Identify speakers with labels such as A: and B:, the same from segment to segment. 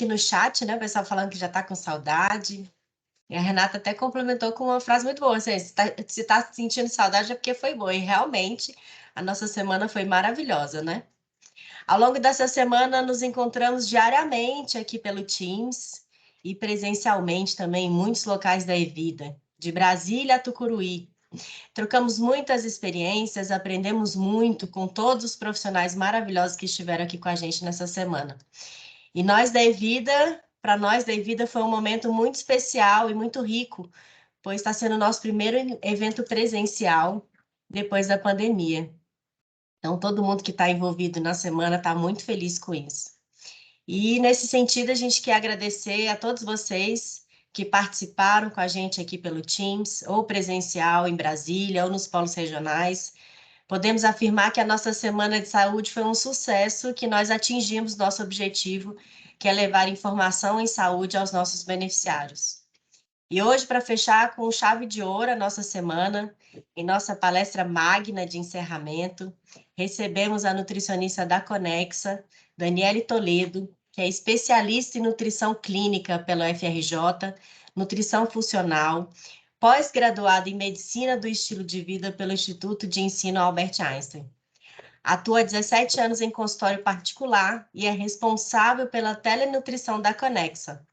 A: aqui no chat, né? O pessoal falando que já está com saudade. E a Renata até complementou com uma frase muito boa. Assim, se tá sentindo saudade é porque foi boa. E realmente a nossa semana foi maravilhosa, né? Ao longo dessa semana, nos encontramos diariamente aqui pelo Teams e presencialmente também em muitos locais da Evida, de Brasília a Tucuruí. Trocamos muitas experiências, aprendemos muito com todos os profissionais maravilhosos que estiveram aqui com a gente nessa semana. E para nós da Evida, foi um momento muito especial e muito rico, pois está sendo o nosso primeiro evento presencial depois da pandemia. Então, todo mundo que está envolvido na semana está muito feliz com isso. E, nesse sentido, a gente quer agradecer a todos vocês que participaram com a gente aqui pelo Teams, ou presencial em Brasília, ou nos polos regionais. Podemos afirmar que a nossa Semana de Saúde foi um sucesso, que nós atingimos nosso objetivo, que é levar informação em saúde aos nossos beneficiários. E hoje, para fechar com chave de ouro a nossa semana, em nossa palestra magna de encerramento, recebemos a nutricionista da Conexa, Daniele Toledo, que é especialista em nutrição clínica pela UFRJ, nutrição funcional, pós-graduada em medicina do estilo de vida pelo Instituto de Ensino Albert Einstein. Atua há 17 anos em consultório particular e é responsável pela telenutrição da Conexa.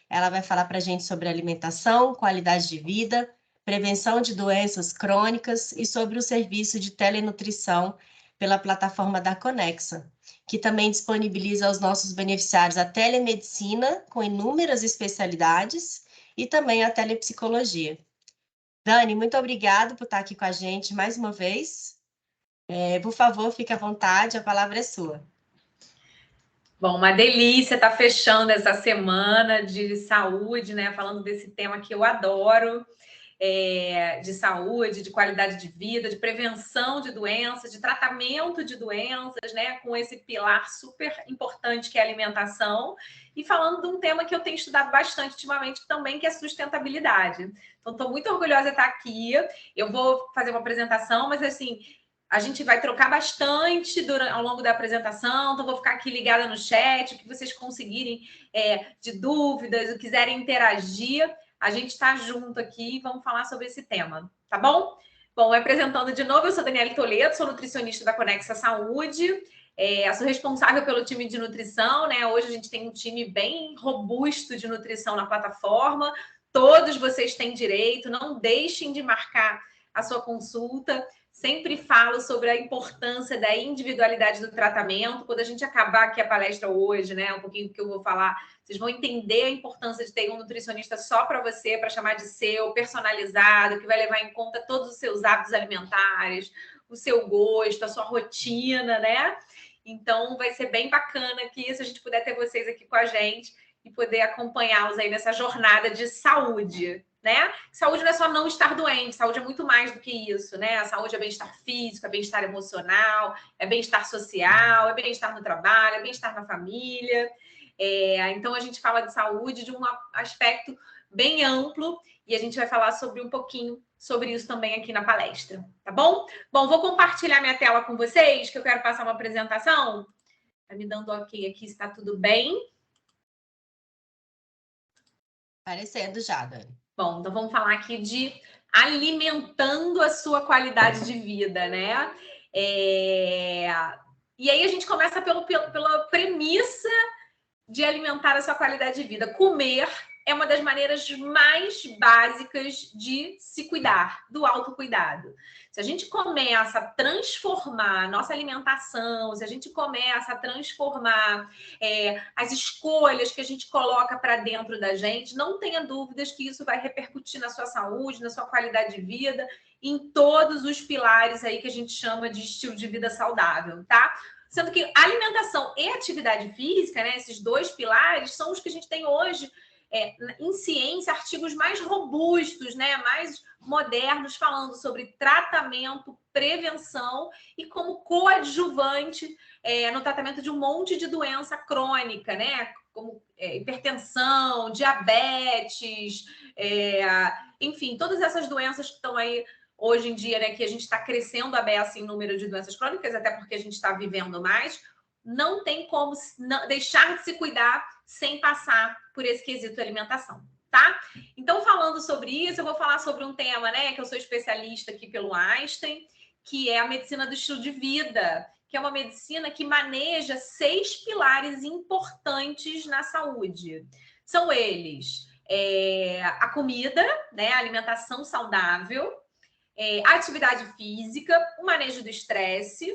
A: Ela vai falar para a gente sobre alimentação, qualidade de vida, prevenção de doenças crônicas e sobre o serviço de telenutrição pela plataforma da Conexa, que também disponibiliza aos nossos beneficiários a telemedicina com inúmeras especialidades e também a telepsicologia. Dani, muito obrigada por estar aqui com a gente mais uma vez. Por favor, fique à vontade, a palavra é sua.
B: Bom, uma delícia estar fechando essa semana de saúde, né? Falando desse tema que eu adoro, de saúde, de qualidade de vida, de prevenção de doenças, de tratamento de doenças, né? Com esse pilar super importante que é a alimentação. E falando de um tema que eu tenho estudado bastante ultimamente também, que é sustentabilidade. Então, estou muito orgulhosa de estar aqui. Eu vou fazer uma apresentação, mas assim, a gente vai trocar bastante ao longo da apresentação, então vou ficar aqui ligada no chat, o que vocês conseguirem de dúvidas, quiserem interagir, a gente está junto aqui e vamos falar sobre esse tema, tá bom? Bom, me apresentando de novo, eu sou Daniele Toledo, sou nutricionista da Conexa Saúde, sou responsável pelo time de nutrição, né? Hoje a gente tem um time bem robusto de nutrição na plataforma, todos vocês têm direito, não deixem de marcar a sua consulta. Sempre falo sobre a importância da individualidade do tratamento. Quando a gente acabar aqui a palestra hoje, né, um pouquinho do que eu vou falar, vocês vão entender a importância de ter um nutricionista só para você, para chamar de seu, personalizado, que vai levar em conta todos os seus hábitos alimentares, o seu gosto, a sua rotina, né? Então, vai ser bem bacana aqui, se a gente puder ter vocês aqui com a gente e poder acompanhá-los aí nessa jornada de saúde, né? Saúde não é só não estar doente, saúde é muito mais do que isso, né? A saúde é bem-estar físico, é bem-estar emocional, é bem-estar social, é bem-estar no trabalho, é bem-estar na família. Então, a gente fala de saúde de um aspecto bem amplo e a gente vai falar sobre um pouquinho sobre isso também aqui na palestra, tá bom? Bom, vou compartilhar minha tela com vocês, que eu quero passar uma apresentação. Tá me dando ok aqui, se tá tudo bem?
A: Parecendo já, Dani.
B: Bom, então vamos falar aqui de alimentando a sua qualidade de vida, né? E aí a gente começa pela premissa de alimentar a sua qualidade de vida. Comer é uma das maneiras mais básicas de se cuidar, do autocuidado. Se a gente começa a transformar a nossa alimentação, se a gente começa a transformar as escolhas que a gente coloca para dentro da gente, não tenha dúvidas que isso vai repercutir na sua saúde, na sua qualidade de vida, em todos os pilares aí que a gente chama de estilo de vida saudável, tá? Sendo que alimentação e atividade física, né, esses dois pilares, são os que a gente tem hoje em ciência, artigos mais robustos, né, mais modernos, falando sobre tratamento, prevenção e como coadjuvante no tratamento de um monte de doença crônica, né, como hipertensão, diabetes, enfim, todas essas doenças que estão aí hoje em dia, né, que a gente está crescendo a beça em número de doenças crônicas, até porque a gente está vivendo mais. não tem como deixar de se cuidar sem passar por esse quesito de alimentação, tá? Então, falando sobre isso, eu vou falar sobre um tema, né, que eu sou especialista aqui pelo Einstein, que é a medicina do estilo de vida, que é uma medicina que maneja 6 pilares importantes na saúde. São eles a comida, né, a alimentação saudável, a atividade física, o manejo do estresse,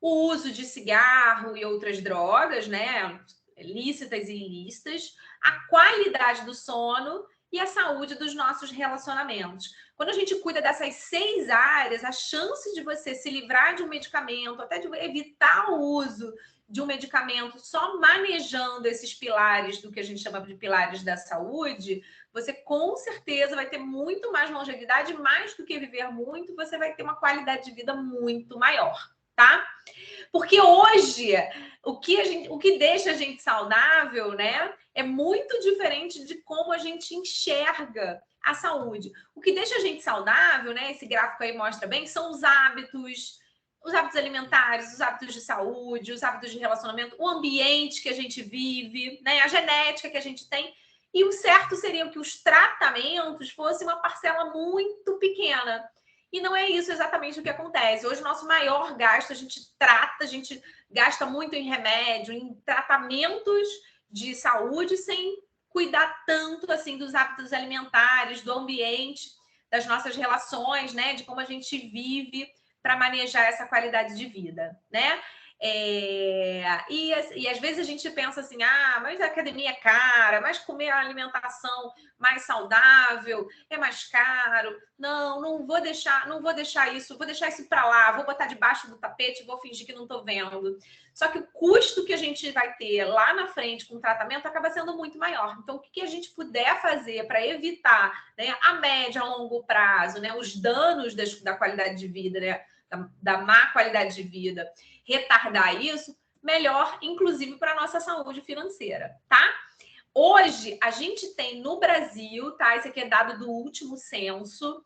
B: o uso de cigarro e outras drogas, né, lícitas e ilícitas, a qualidade do sono e a saúde dos nossos relacionamentos. Quando a gente cuida dessas 6 áreas, a chance de você se livrar de um medicamento, até de evitar o uso de um medicamento só manejando esses pilares do que a gente chama de pilares da saúde, você com certeza vai ter muito mais longevidade, mais do que viver muito, você vai ter uma qualidade de vida muito maior, tá? Porque hoje o que deixa a gente saudável, né, é muito diferente de como a gente enxerga a saúde. O que deixa a gente saudável, né, esse gráfico aí mostra bem, são os hábitos alimentares, os hábitos de saúde, os hábitos de relacionamento, o ambiente que a gente vive, né, a genética que a gente tem. E o certo seria que os tratamentos fossem uma parcela muito pequena. E não é isso exatamente o que acontece. Hoje, o nosso maior gasto, a gente gasta muito em remédio, em tratamentos de saúde, sem cuidar tanto assim dos hábitos alimentares, do ambiente, das nossas relações, né? De como a gente vive para manejar essa qualidade de vida, né? E às vezes a gente pensa assim, mas a academia é cara, mas comer a alimentação mais saudável é mais caro. Não vou deixar isso para lá, vou botar debaixo do tapete, vou fingir que não estou vendo. Só que o custo que a gente vai ter lá na frente com o tratamento acaba sendo muito maior. Então, o que a gente puder fazer para evitar, né, a médio, a longo prazo, né, os danos da qualidade de vida, né, da má qualidade de vida, retardar isso, melhor, inclusive para a nossa saúde financeira, tá? Hoje, a gente tem no Brasil, tá? Esse aqui é dado do último censo,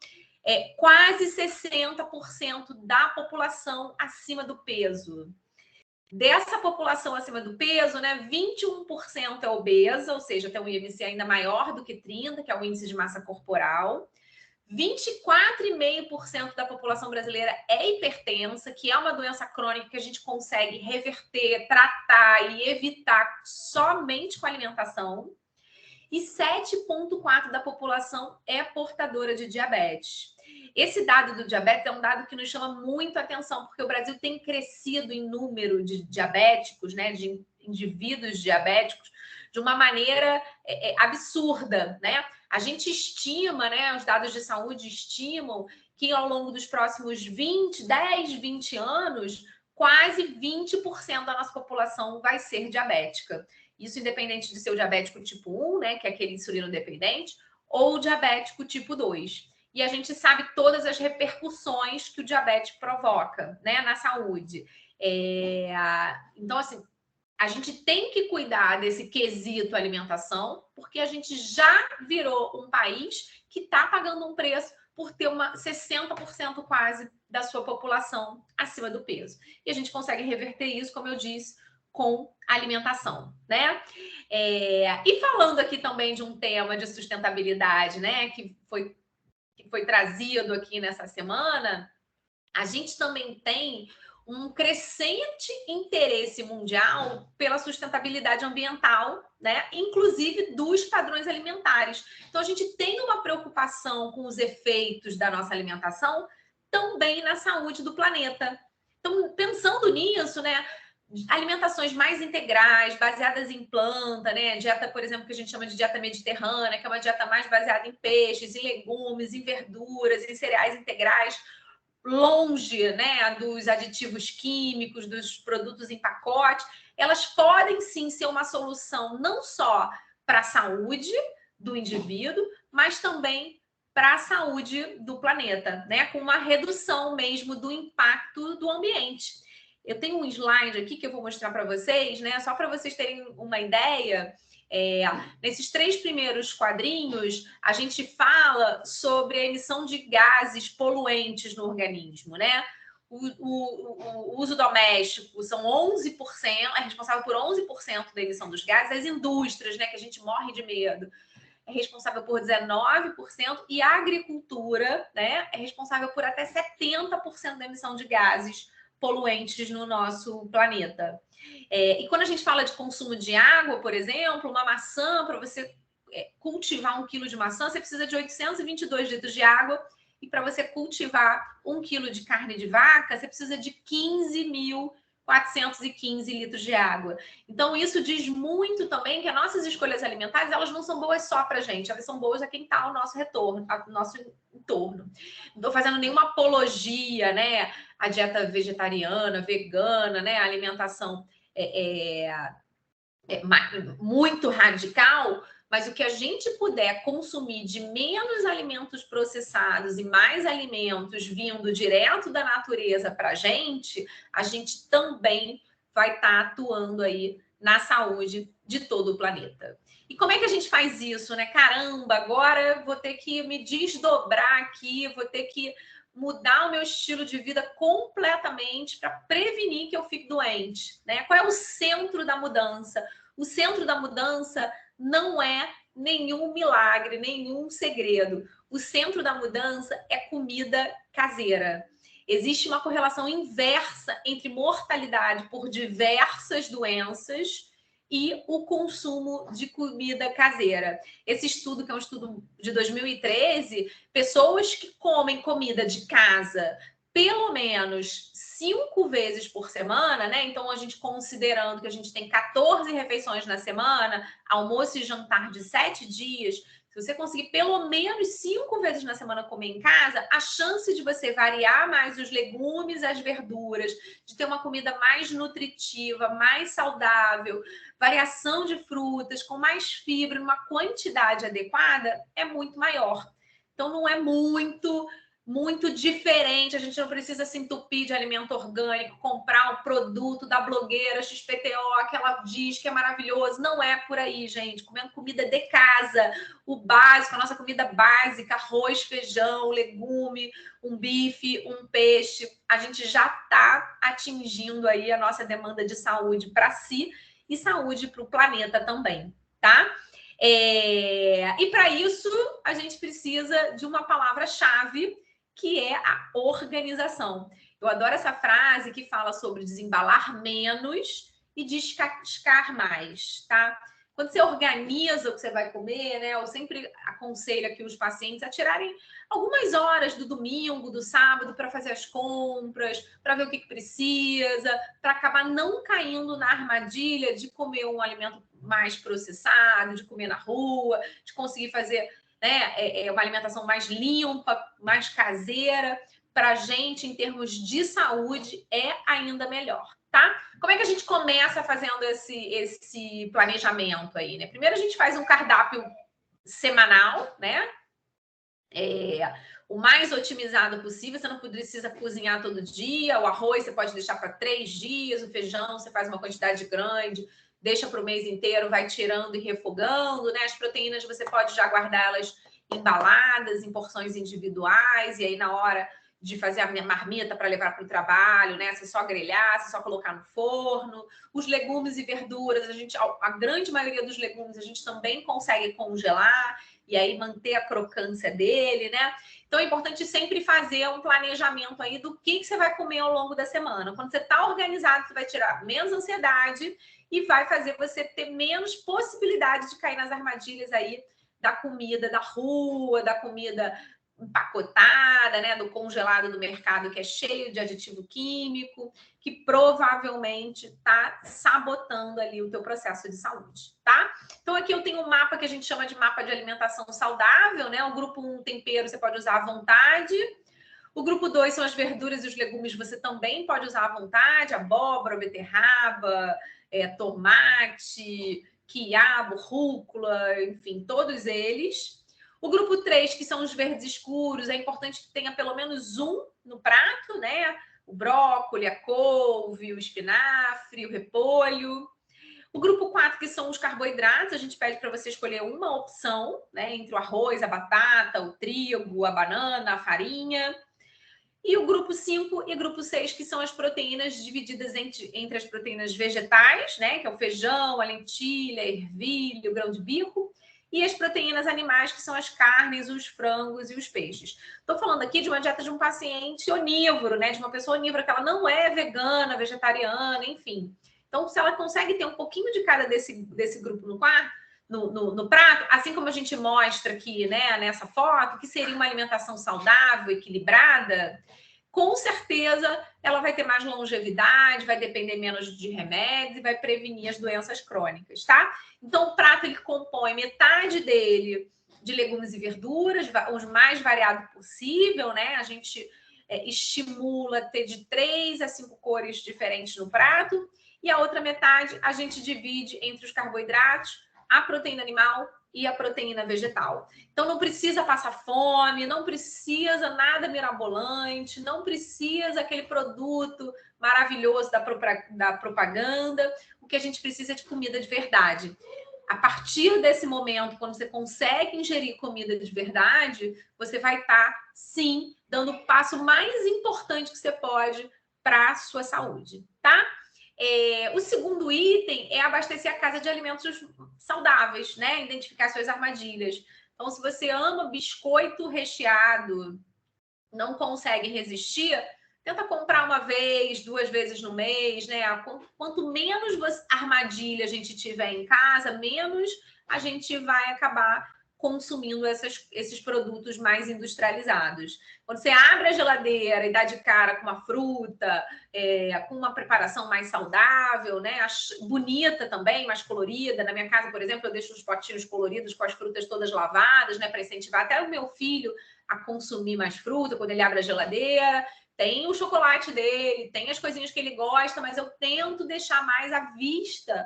B: quase 60% da população acima do peso. Dessa população acima do peso, né, 21% é obesa, ou seja, tem um IMC ainda maior do que 30%, que é o índice de massa corporal. 24,5% da população brasileira é hipertensa, que é uma doença crônica que a gente consegue reverter, tratar e evitar somente com alimentação. E 7,4% da população é portadora de diabetes. Esse dado do diabetes é um dado que nos chama muito a atenção, porque o Brasil tem crescido em número de diabéticos, né, de indivíduos diabéticos, de uma maneira absurda, né? A gente estima, né, os dados de saúde estimam que ao longo dos próximos 10, 20 anos, quase 20% da nossa população vai ser diabética. Isso independente de ser o diabético tipo 1, né, que é aquele insulino dependente, ou o diabético tipo 2. E a gente sabe todas as repercussões que o diabetes provoca, né, na saúde. Então, assim, a gente tem que cuidar desse quesito alimentação, porque a gente já virou um país que está pagando um preço por ter 60% quase da sua população acima do peso. E a gente consegue reverter isso, como eu disse, com alimentação, né? E falando aqui também de um tema de sustentabilidade, né, que foi trazido aqui nessa semana, a gente também tem um crescente interesse mundial pela sustentabilidade ambiental, né? Inclusive dos padrões alimentares. Então, a gente tem uma preocupação com os efeitos da nossa alimentação também na saúde do planeta. Então, pensando nisso, né? Alimentações mais integrais, baseadas em planta, né? Dieta, por exemplo, que a gente chama de dieta mediterrânea, que é uma dieta mais baseada em peixes, em legumes, em verduras, em cereais integrais, longe, né, dos aditivos químicos, dos produtos em pacote. Elas podem sim ser uma solução não só para a saúde do indivíduo, mas também para a saúde do planeta, né? Com uma redução mesmo do impacto do ambiente. Eu tenho um slide aqui que eu vou mostrar para vocês, né? Só para vocês terem uma ideia. Nesses 3 primeiros quadrinhos, a gente fala sobre a emissão de gases poluentes no organismo, né? o uso doméstico são 11%, é responsável por 11% da emissão dos gases. As indústrias, né, que a gente morre de medo, é responsável por 19%, e a agricultura, né, é responsável por até 70% da emissão de gases poluentes no nosso planeta. E quando a gente fala de consumo de água, por exemplo, uma maçã, para você cultivar 1 quilo de maçã, você precisa de 822 litros de água, e para você cultivar 1 quilo de carne de vaca, você precisa de 15.415 litros de água. Então, isso diz muito também que as nossas escolhas alimentares, elas não são boas só para a gente, elas são boas a quem está ao nosso retorno, ao nosso entorno. Não estou fazendo nenhuma apologia, né, à dieta vegetariana, vegana, né, a alimentação muito radical, mas o que a gente puder consumir de menos alimentos processados e mais alimentos vindo direto da natureza para a gente também vai estar atuando aí na saúde de todo o planeta. E como é que a gente faz isso, né? Caramba, agora vou ter que me desdobrar aqui, vou ter que mudar o meu estilo de vida completamente para prevenir que eu fique doente, né? Qual é o centro da mudança? O centro da mudança não é nenhum milagre, nenhum segredo. O centro da mudança é comida caseira. Existe uma correlação inversa entre mortalidade por diversas doenças e o consumo de comida caseira. Esse estudo, que é um estudo de 2013, pessoas que comem comida de casa pelo menos 5 vezes por semana, né? Então, a gente considerando que a gente tem 14 refeições na semana, almoço e jantar de 7 dias, se você conseguir pelo menos 5 vezes na semana comer em casa, a chance de você variar mais os legumes, as verduras, de ter uma comida mais nutritiva, mais saudável, variação de frutas, com mais fibra, numa quantidade adequada, é muito maior. Então, não é muito diferente, a gente não precisa se entupir de alimento orgânico, comprar um produto da blogueira XPTO que ela diz que é maravilhoso. Não é por aí, gente. Comendo comida de casa, o básico, a nossa comida básica, arroz, feijão, legume, um bife, um peixe, a gente já está atingindo aí a nossa demanda de saúde para si e saúde para o planeta também, tá? E para isso, a gente precisa de uma palavra-chave, que é a organização. Eu adoro essa frase que fala sobre desembalar menos e descascar mais, tá? Quando você organiza o que você vai comer, né? Eu sempre aconselho aqui os pacientes a tirarem algumas horas do domingo, do sábado, para fazer as compras, para ver o que precisa, para acabar não caindo na armadilha de comer um alimento mais processado, de comer na rua, de conseguir fazer, né, uma alimentação mais limpa, mais caseira. Para a gente, em termos de saúde, é ainda melhor, tá? Como é que a gente começa fazendo esse planejamento aí, né? Primeiro a gente faz um cardápio semanal, né? O mais otimizado possível. Você não precisa cozinhar todo dia. O arroz você pode deixar para 3 dias, o feijão você faz uma quantidade grande, deixa para o mês inteiro, vai tirando e refogando, né? As proteínas você pode já guardar elas embaladas em porções individuais, e aí na hora de fazer a marmita para levar para o trabalho, né? Você só grelhar, você só colocar no forno. Os legumes e verduras, a grande maioria dos legumes a gente também consegue congelar e aí manter a crocância dele, né? Então é importante sempre fazer um planejamento aí do que você vai comer ao longo da semana. Quando você está organizado, você vai tirar menos ansiedade e vai fazer você ter menos possibilidade de cair nas armadilhas aí da comida da rua, da comida empacotada, né, do congelado do mercado, que é cheio de aditivo químico, que provavelmente está sabotando ali o teu processo de saúde, tá? Então aqui eu tenho um mapa que a gente chama de mapa de alimentação saudável, né? O grupo 1, tempero, você pode usar à vontade. O grupo 2 são as verduras e os legumes, você também pode usar à vontade, abóbora, beterraba, tomate, quiabo, rúcula, enfim, todos eles. O grupo 3, que são os verdes escuros, é importante que tenha pelo menos um no prato, né? O brócolis, a couve, o espinafre, o repolho. O grupo 4, que são os carboidratos, a gente pede para você escolher uma opção, né? Entre o arroz, a batata, o trigo, a banana, a farinha. E o grupo 5 e grupo 6, que são as proteínas divididas entre as proteínas vegetais, né? Que é o feijão, a lentilha, a ervilha, o grão de bico, e as proteínas animais, que são as carnes, os frangos e os peixes. Estou falando aqui de uma dieta de um paciente onívoro, né? De uma pessoa onívora, que ela não é vegana, vegetariana, enfim. Então, se ela consegue ter um pouquinho de cada desse grupo no prato, assim como a gente mostra aqui, né, nessa foto, que seria uma alimentação saudável, equilibrada, com certeza ela vai ter mais longevidade, vai depender menos de remédios e vai prevenir as doenças crônicas, tá? Então, o prato, ele compõe metade dele de legumes e verduras, o mais variado possível, né? A gente estimula ter de 3 a 5 cores diferentes no prato, e a outra metade a gente divide entre os carboidratos, a proteína animal e a proteína vegetal. Então, não precisa passar fome, não precisa nada mirabolante, não precisa aquele produto maravilhoso da propaganda. O que a gente precisa é de comida de verdade. A partir desse momento, quando você consegue ingerir comida de verdade, você vai estar, sim, dando o passo mais importante que você pode para a sua saúde, tá? O segundo item é abastecer a casa de alimentos saudáveis, né? Identificar suas armadilhas. Então, se você ama biscoito recheado, não consegue resistir, tenta comprar uma vez, 2 vezes no mês, né? Quanto menos armadilha a gente tiver em casa, menos a gente vai acabar consumindo esses produtos mais industrializados. Quando você abre a geladeira e dá de cara com uma fruta, com uma preparação mais saudável, né? Bonita também, mais colorida. Na minha casa, por exemplo, eu deixo os potinhos coloridos com as frutas todas lavadas, né? Para incentivar até o meu filho a consumir mais fruta quando ele abre a geladeira. Tem o chocolate dele, tem as coisinhas que ele gosta, mas eu tento deixar mais à vista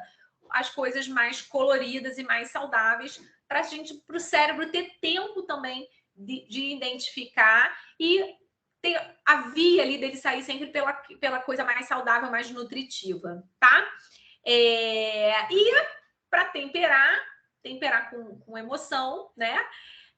B: as coisas mais coloridas e mais saudáveis para o cérebro ter tempo também de identificar e ter a via ali dele sair sempre pela coisa mais saudável, mais nutritiva, tá? E para temperar com emoção, né?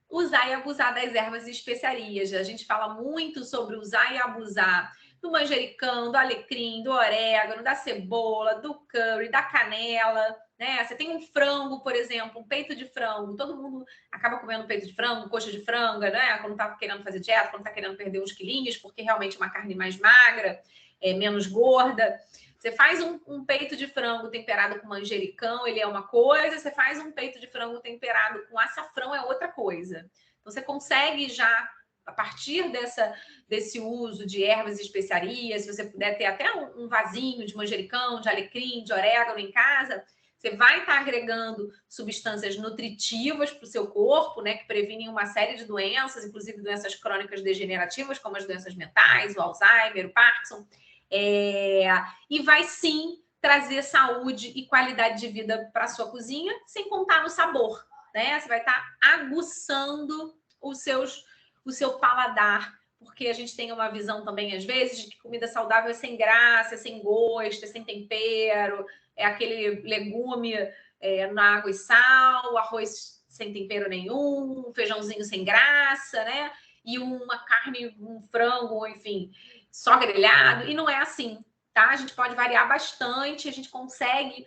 B: Usar e abusar das ervas e especiarias. A gente fala muito sobre usar e abusar do manjericão, do alecrim, do orégano, da cebola, do curry, da canela, né? Você tem um frango, por exemplo, um peito de frango. Todo mundo acaba comendo peito de frango, coxa de frango, né? Quando tá querendo fazer dieta, quando tá querendo perder uns quilinhos, porque realmente é uma carne mais magra, menos gorda. Você faz um peito de frango temperado com manjericão, ele é uma coisa. Você faz um peito de frango temperado com açafrão, é outra coisa. Então, você consegue já, a partir desse uso de ervas e especiarias, se você puder ter até um vasinho de manjericão, de alecrim, de orégano em casa, você vai estar agregando substâncias nutritivas para o seu corpo, né, que previnem uma série de doenças, inclusive doenças crônicas degenerativas, como as doenças mentais, o Alzheimer, o Parkinson. E vai sim trazer saúde e qualidade de vida para a sua cozinha, sem contar no sabor, né? Você vai estar aguçando o seu paladar, porque a gente tem uma visão também, às vezes, de que comida saudável é sem graça, é sem gosto, é sem tempero, é aquele legume na água e sal, arroz sem tempero nenhum, um feijãozinho sem graça, né? E uma carne, um frango, enfim, só grelhado, e não é assim, tá? A gente pode variar bastante, a gente consegue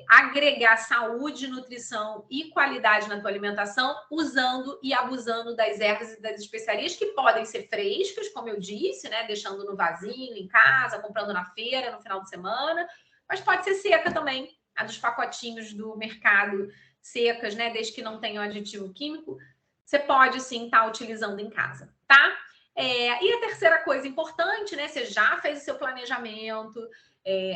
B: agregar saúde, nutrição e qualidade na tua alimentação usando e abusando das ervas e das especiarias, que podem ser frescas, como eu disse, né? Deixando no vasinho, em casa, comprando na feira, no final de semana, mas pode ser seca também, a dos pacotinhos do mercado secas, né? Desde que não tenham aditivo químico, você pode sim estar utilizando em casa, tá? E a terceira coisa importante, né? Você já fez o seu planejamento,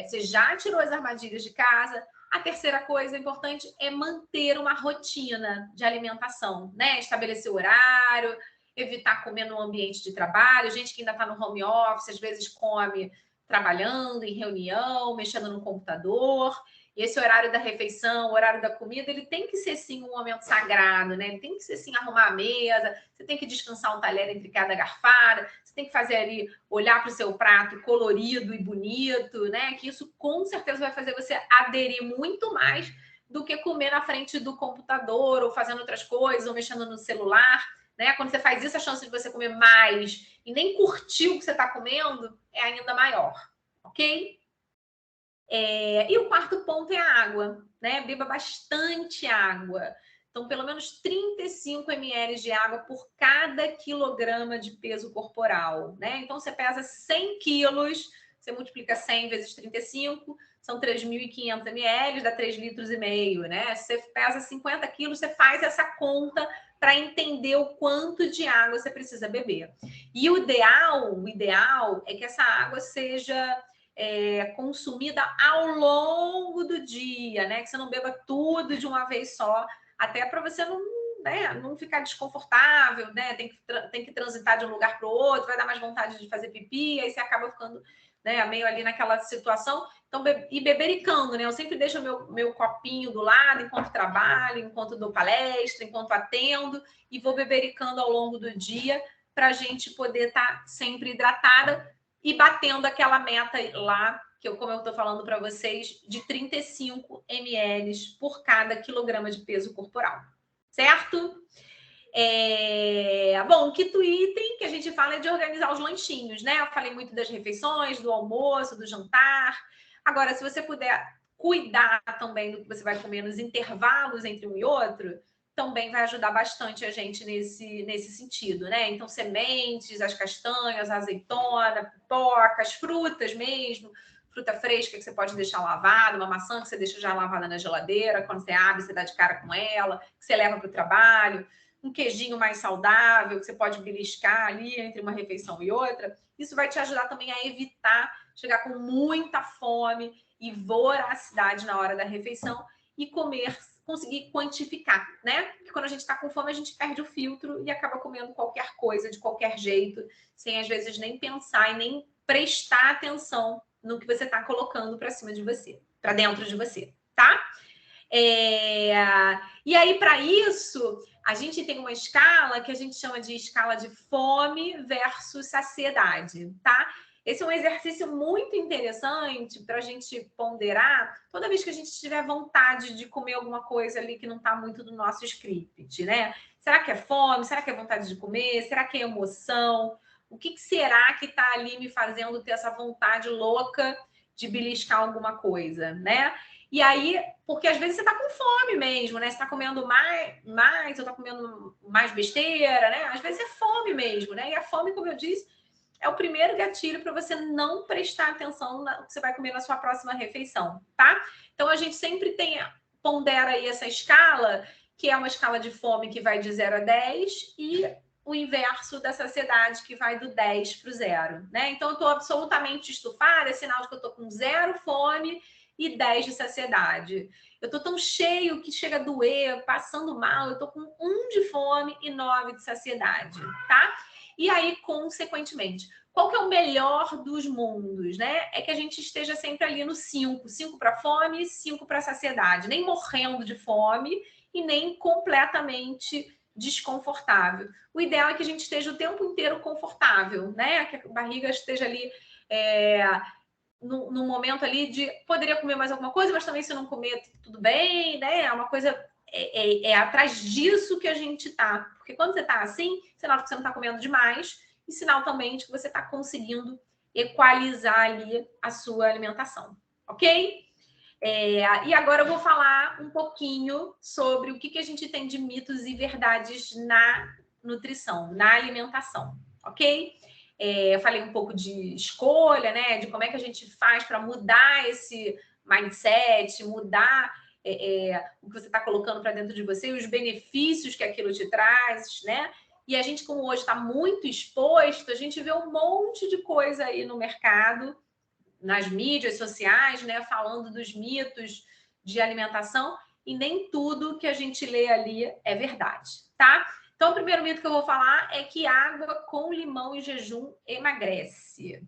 B: você já tirou as armadilhas de casa. A terceira coisa importante é manter uma rotina de alimentação, né? Estabelecer horário, evitar comer no ambiente de trabalho. Gente que ainda está no home office, às vezes come trabalhando, em reunião, mexendo no computador. Esse horário da refeição, o horário da comida, ele tem que ser, sim, um momento sagrado, né? Ele tem que ser, sim, arrumar a mesa, você tem que descansar um talher entre cada garfada, você tem que fazer ali, olhar para o seu prato colorido e bonito, né? Que isso, com certeza, vai fazer você aderir muito mais do que comer na frente do computador, ou fazendo outras coisas, ou mexendo no celular, né? Quando você faz isso, a chance de você comer mais e nem curtir o que você está comendo é ainda maior, ok? E o quarto ponto é a água, né? Beba bastante água. Então, pelo menos 35 ml de água por cada quilograma de peso corporal, né? Então, você pesa 100 quilos, você multiplica 100 vezes 35, são 3.500 ml, dá 3,5 litros, né? Se você pesa 50 quilos, você faz essa conta para entender o quanto de água você precisa beber. E o ideal é que essa água seja consumida ao longo do dia, né? Que você não beba tudo de uma vez só, até para você não ficar desconfortável, né? Tem que transitar de um lugar para o outro, vai dar mais vontade de fazer pipi, aí você acaba ficando, né, meio ali naquela situação. Então, e bebericando, né? Eu sempre deixo meu copinho do lado enquanto trabalho, enquanto dou palestra, enquanto atendo, e vou bebericando ao longo do dia para a gente poder estar sempre hidratada e batendo aquela meta lá, como eu estou falando para vocês, de 35 ml por cada quilograma de peso corporal. Certo? Bom, o quinto item que a gente fala é de organizar os lanchinhos, né? Eu falei muito das refeições, do almoço, do jantar. Agora, se você puder cuidar também do que você vai comer nos intervalos entre um e outro, também vai ajudar bastante a gente nesse sentido, né? Então, sementes, as castanhas, a azeitona, pipocas, frutas mesmo, fruta fresca que você pode deixar lavada, uma maçã que você deixa já lavada na geladeira, quando você abre, você dá de cara com ela, que você leva para o trabalho, um queijinho mais saudável, que você pode beliscar ali entre uma refeição e outra. Isso vai te ajudar também a evitar chegar com muita fome e voracidade na hora da refeição e conseguir quantificar, né? Porque quando a gente está com fome, a gente perde o filtro e acaba comendo qualquer coisa, de qualquer jeito, sem às vezes nem pensar e nem prestar atenção no que você está colocando para cima de você, para dentro de você, tá? E aí, para isso, a gente tem uma escala que a gente chama de escala de fome versus saciedade, tá? Esse é um exercício muito interessante para a gente ponderar toda vez que a gente tiver vontade de comer alguma coisa ali que não está muito do nosso script, né? Será que é fome? Será que é vontade de comer? Será que é emoção? O que será que está ali me fazendo ter essa vontade louca de beliscar alguma coisa, né? E aí, porque às vezes você tá com fome mesmo, né? Você tá comendo mais, ou tá comendo mais besteira, né? Às vezes é fome mesmo, né? E a fome, como eu disse, é o primeiro gatilho para você não prestar atenção no que você vai comer na sua próxima refeição, tá? Então, a gente sempre pondera aí essa escala, que é uma escala de fome que vai de 0 a 10, e o inverso da saciedade, que vai do 10 para o 0, né? Então, eu tô absolutamente estufada, é sinal de que eu tô com 0 fome e 10 de saciedade. Eu tô tão cheio que chega a doer, passando mal, eu tô com 1 de fome e 9 de saciedade, tá? E aí, consequentemente, qual que é o melhor dos mundos, né? É que a gente esteja sempre ali no 5. 5 para fome, 5 para saciedade. Nem morrendo de fome e nem completamente desconfortável. O ideal é que a gente esteja o tempo inteiro confortável, né? Que a barriga esteja ali no momento ali de poderia comer mais alguma coisa, mas também se não comer, tudo bem, né? É uma coisa, atrás disso que a gente tá. Porque quando você tá assim, sinal que você não tá comendo demais, e sinal também de que você tá conseguindo equalizar ali a sua alimentação, ok? E agora eu vou falar um pouquinho sobre o que a gente tem de mitos e verdades na nutrição, na alimentação, ok? Eu falei um pouco de escolha, né? De como é que a gente faz para mudar esse mindset, mudar o que você está colocando para dentro de você, os benefícios que aquilo te traz, né? E a gente, como hoje está muito exposto, a gente vê um monte de coisa aí no mercado, nas mídias sociais, né? Falando dos mitos de alimentação, e nem tudo que a gente lê ali é verdade, tá? Então, o primeiro mito que eu vou falar é que água com limão em jejum emagrece.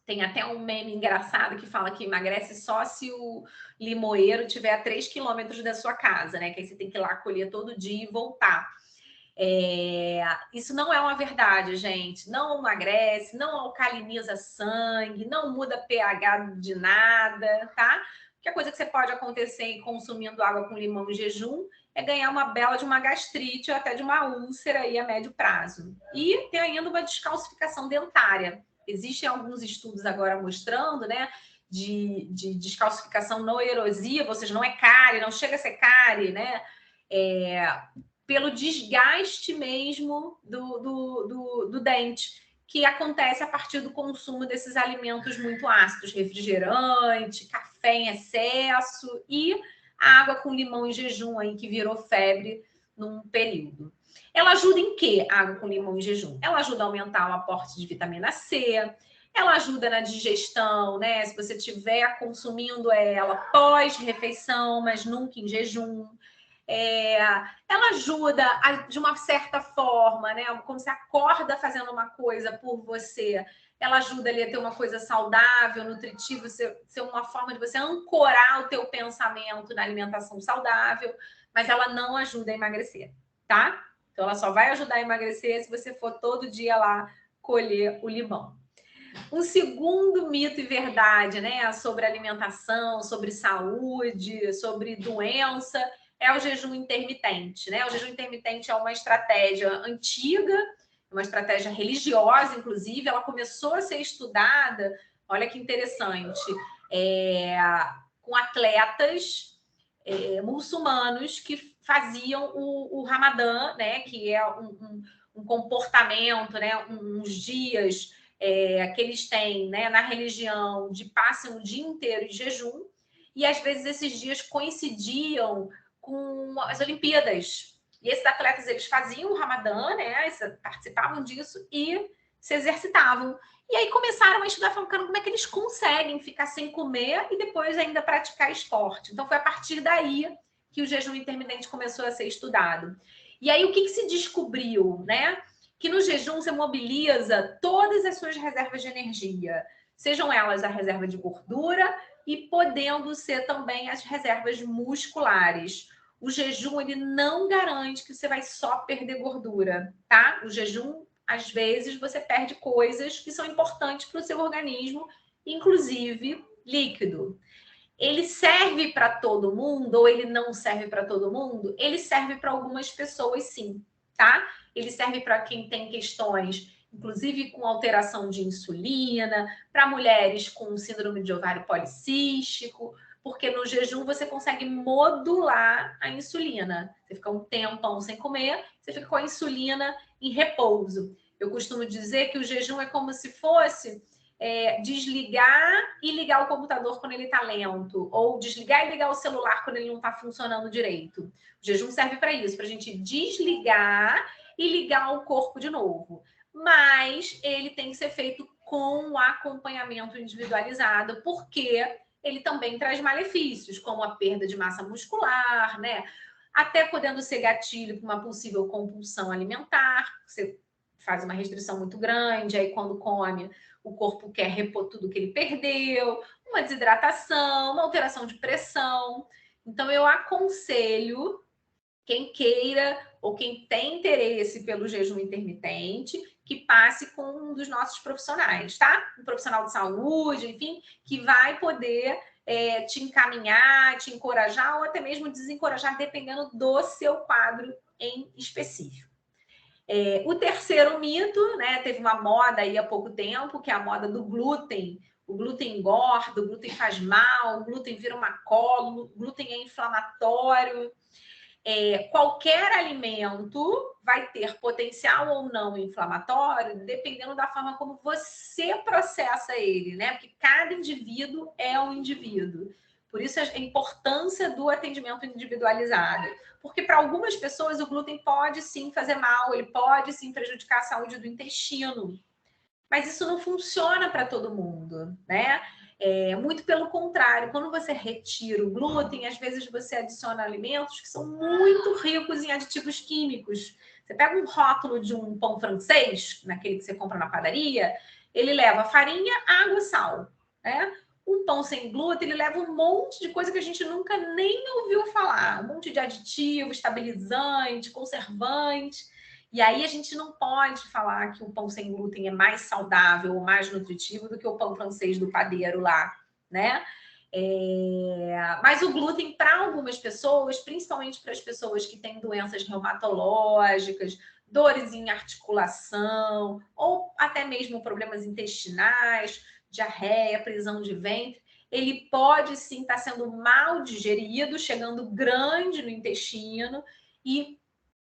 B: Tem até um meme engraçado que fala que emagrece só se o limoeiro tiver a 3 quilômetros da sua casa, né? Que aí você tem que ir lá colher todo dia e voltar. Isso não é uma verdade, gente. Não emagrece, não alcaliniza sangue, não muda pH de nada, tá? Que a coisa que você pode acontecer consumindo água com limão em jejum é ganhar uma bela de uma gastrite ou até de uma úlcera aí a médio prazo. E tem ainda uma descalcificação dentária. Existem alguns estudos agora mostrando, né, de descalcificação não erosiva, ou seja, não é cárie, não chega a ser cárie, né, pelo desgaste mesmo do dente, que acontece a partir do consumo desses alimentos muito ácidos, refrigerante, café em excesso e a água com limão em jejum aí que virou febre num período. Ela ajuda em quê, a água com limão em jejum? Ela ajuda a aumentar o aporte de vitamina C, ela ajuda na digestão, né? Se você estiver consumindo ela pós-refeição, mas nunca em jejum. Ela ajuda de uma certa forma, né? Como você acorda fazendo uma coisa por você, ela ajuda ali a ter uma coisa saudável, nutritiva, ser uma forma de você ancorar o teu pensamento na alimentação saudável, mas ela não ajuda a emagrecer, tá? Então, ela só vai ajudar a emagrecer se você for todo dia lá colher o limão. Um segundo mito e verdade, né, sobre alimentação, sobre saúde, sobre doença, é o jejum intermitente, né? O jejum intermitente é uma estratégia antiga, uma estratégia religiosa, inclusive, ela começou a ser estudada, olha que interessante, com atletas muçulmanos que faziam o Ramadã, né? Que é um comportamento, né? Uns dias que eles têm, né, na religião, de passam o dia inteiro em jejum, e às vezes esses dias coincidiam com as Olimpíadas. E esses atletas, eles faziam o Ramadã, né, participavam disso e se exercitavam. E aí começaram a estudar, falando como é que eles conseguem ficar sem comer e depois ainda praticar esporte. Então foi a partir daí que o jejum intermitente começou a ser estudado. E aí o que se descobriu, né? Que no jejum você mobiliza todas as suas reservas de energia, sejam elas a reserva de gordura e podendo ser também as reservas musculares. O jejum, ele não garante que você vai só perder gordura, tá? O jejum, às vezes, você perde coisas que são importantes para o seu organismo, inclusive líquido. Ele serve para todo mundo ou ele não serve para todo mundo? Ele serve para algumas pessoas, sim, tá? Ele serve para quem tem questões, inclusive com alteração de insulina, para mulheres com síndrome de ovário policístico, porque no jejum você consegue modular a insulina. Você fica um tempão sem comer, você fica com a insulina em repouso. Eu costumo dizer que o jejum é como se fosse desligar e ligar o computador quando ele está lento, ou desligar e ligar o celular quando ele não está funcionando direito. O jejum serve para isso, para a gente desligar e ligar o corpo de novo. Mas ele tem que ser feito com acompanhamento individualizado, porque ele também traz malefícios, como a perda de massa muscular, né? Até podendo ser gatilho para uma possível compulsão alimentar. Você faz uma restrição muito grande, aí quando come, o corpo quer repor tudo que ele perdeu, uma desidratação, uma alteração de pressão. Então, eu aconselho quem queira ou quem tem interesse pelo jejum intermitente, que passe com um dos nossos profissionais, tá? Um profissional de saúde, enfim, que vai poder te encaminhar, te encorajar ou até mesmo desencorajar, dependendo do seu quadro em específico. O terceiro mito, né? Teve uma moda aí há pouco tempo, que é a moda do glúten. O glúten engorda, o glúten faz mal, o glúten vira uma cola, o glúten é inflamatório. Qualquer alimento vai ter potencial ou não inflamatório, dependendo da forma como você processa ele, né? Porque cada indivíduo é um indivíduo. Por isso a importância do atendimento individualizado. Porque para algumas pessoas o glúten pode sim fazer mal, ele pode sim prejudicar a saúde do intestino. Mas isso não funciona para todo mundo, né? Muito pelo contrário, quando você retira o glúten, às vezes você adiciona alimentos que são muito ricos em aditivos químicos. Você pega um rótulo de um pão francês, naquele que você compra na padaria, ele leva farinha, água, sal, né? Um pão sem glúten, ele leva um monte de coisa que a gente nunca nem ouviu falar. Um monte de aditivo, estabilizante, conservante. E aí a gente não pode falar que o pão sem glúten é mais saudável ou mais nutritivo do que o pão francês do padeiro lá, né? Mas o glúten, para algumas pessoas, principalmente para as pessoas que têm doenças reumatológicas, dores em articulação, ou até mesmo problemas intestinais, diarreia, prisão de ventre, ele pode sim estar sendo mal digerido, chegando grande no intestino e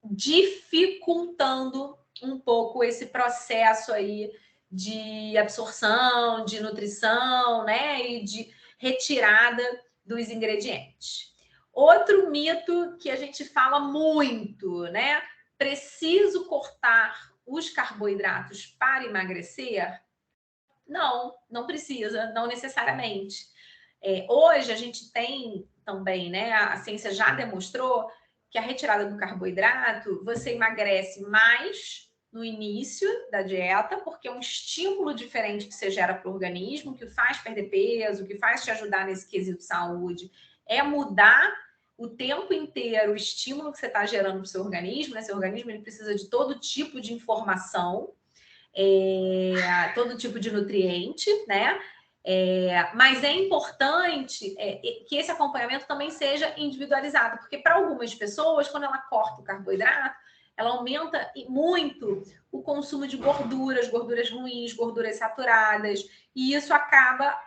B: dificultando um pouco esse processo aí de absorção, de nutrição, né? E de retirada dos ingredientes. Outro mito que a gente fala muito, né? Preciso cortar os carboidratos para emagrecer? Não, não precisa, não necessariamente. Hoje a gente tem também, né? A ciência já demonstrou que a retirada do carboidrato você emagrece mais no início da dieta, porque é um estímulo diferente que você gera para o organismo, que faz perder peso, que faz te ajudar nesse quesito de saúde, é mudar o tempo inteiro o estímulo que você está gerando para o seu organismo, né? Seu organismo ele precisa de todo tipo de informação, todo tipo de nutriente, né? Mas é importante que esse acompanhamento também seja individualizado, porque para algumas pessoas, quando ela corta o carboidrato, ela aumenta muito o consumo de gorduras, gorduras ruins, gorduras saturadas, e isso acaba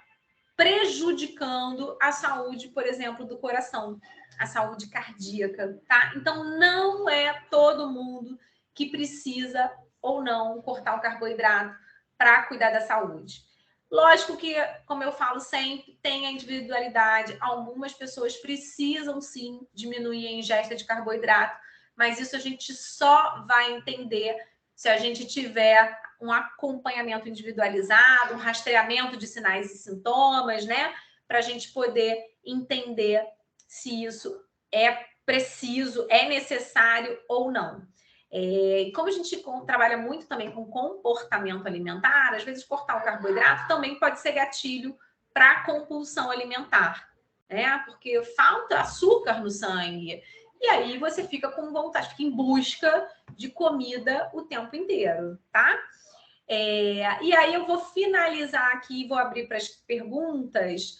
B: prejudicando a saúde, por exemplo, do coração, a saúde cardíaca, tá? Então, não é todo mundo que precisa ou não cortar o carboidrato para cuidar da saúde. Lógico que, como eu falo sempre, tem a individualidade. Algumas pessoas precisam, sim, diminuir a ingesta de carboidrato, mas isso a gente só vai entender se a gente tiver um acompanhamento individualizado, um rastreamento de sinais e sintomas, né? Para a gente poder entender se isso é preciso, é necessário ou não. Como a gente trabalha muito também com comportamento alimentar, às vezes cortar o carboidrato também pode ser gatilho para compulsão alimentar, né? Porque falta açúcar no sangue. E aí você fica com vontade, fica em busca de comida o tempo inteiro, tá? E aí eu vou finalizar aqui, vou abrir para as perguntas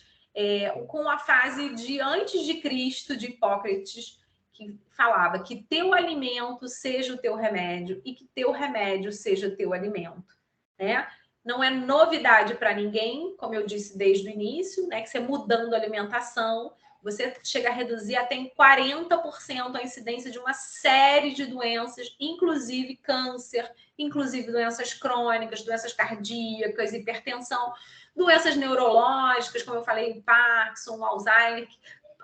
B: com a frase de antes de Cristo, de Hipócrates, que falava que teu alimento seja o teu remédio e que teu remédio seja o teu alimento, né? Não é novidade para ninguém, como eu disse desde o início, né? Que você mudando a alimentação, você chega a reduzir até em 40% a incidência de uma série de doenças, inclusive câncer, inclusive doenças crônicas, doenças cardíacas, hipertensão, doenças neurológicas, como eu falei, Parkinson, Alzheimer.